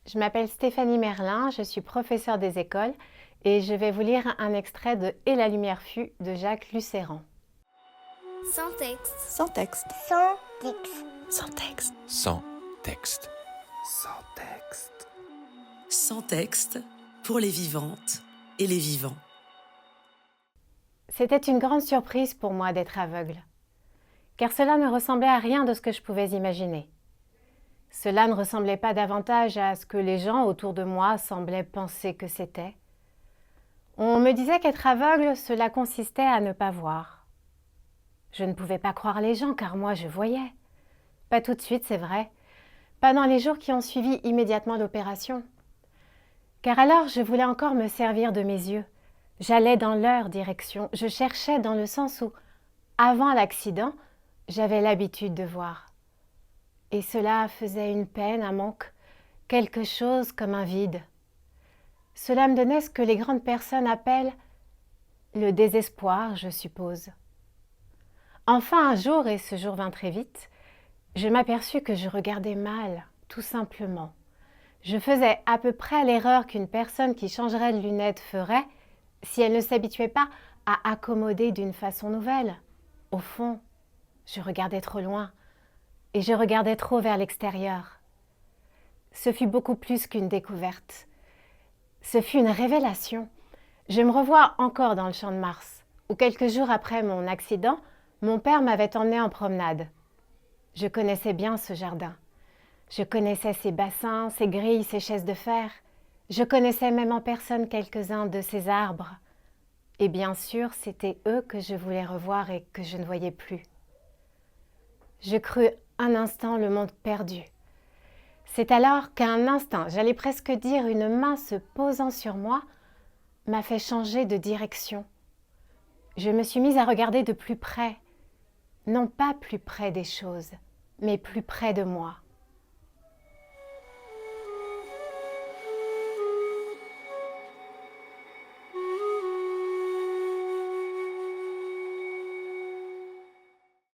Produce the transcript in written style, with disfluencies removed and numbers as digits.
Je m'appelle Stéphanie Merlin, je suis professeure des écoles et je vais vous lire un extrait de Et la lumière fut de Jacques Lucéran. Sans texte. Sans texte. Sans texte. Sans texte. Sans texte. Sans texte. Sans texte pour les vivantes et les vivants. C'était une grande surprise pour moi d'être aveugle, car cela ne ressemblait à rien de ce que je pouvais imaginer. Cela ne ressemblait pas davantage à ce que les gens autour de moi semblaient penser que c'était. On me disait qu'être aveugle, cela consistait à ne pas voir. Je ne pouvais pas croire les gens, car moi je voyais. Pas tout de suite, c'est vrai. Pas dans les jours qui ont suivi immédiatement l'opération. Car alors je voulais encore me servir de mes yeux. J'allais dans leur direction. Je cherchais dans le sens où, avant l'accident, j'avais l'habitude de voir. Et cela faisait une peine, un manque, quelque chose comme un vide. Cela me donnait ce que les grandes personnes appellent le désespoir, je suppose. Enfin un jour, et ce jour vint très vite, je m'aperçus que je regardais mal, tout simplement. Je faisais à peu près l'erreur qu'une personne qui changerait de lunettes ferait si elle ne s'habituait pas à accommoder d'une façon nouvelle. Au fond, je regardais trop loin et je regardais trop vers l'extérieur. Ce fut beaucoup plus qu'une découverte. Ce fut une révélation. Je me revois encore dans le champ de Mars, où quelques jours après mon accident, mon père m'avait emmené en promenade. Je connaissais bien ce jardin. Je connaissais ses bassins, ses grilles, ses chaises de fer. Je connaissais même en personne quelques-uns de ses arbres. Et bien sûr, c'était eux que je voulais revoir et que je ne voyais plus. Je crus un instant le monde perdu. C'est alors qu'un instinct, j'allais presque dire une main se posant sur moi, m'a fait changer de direction. Je me suis mise à regarder de plus près, non pas plus près des choses, mais plus près de moi.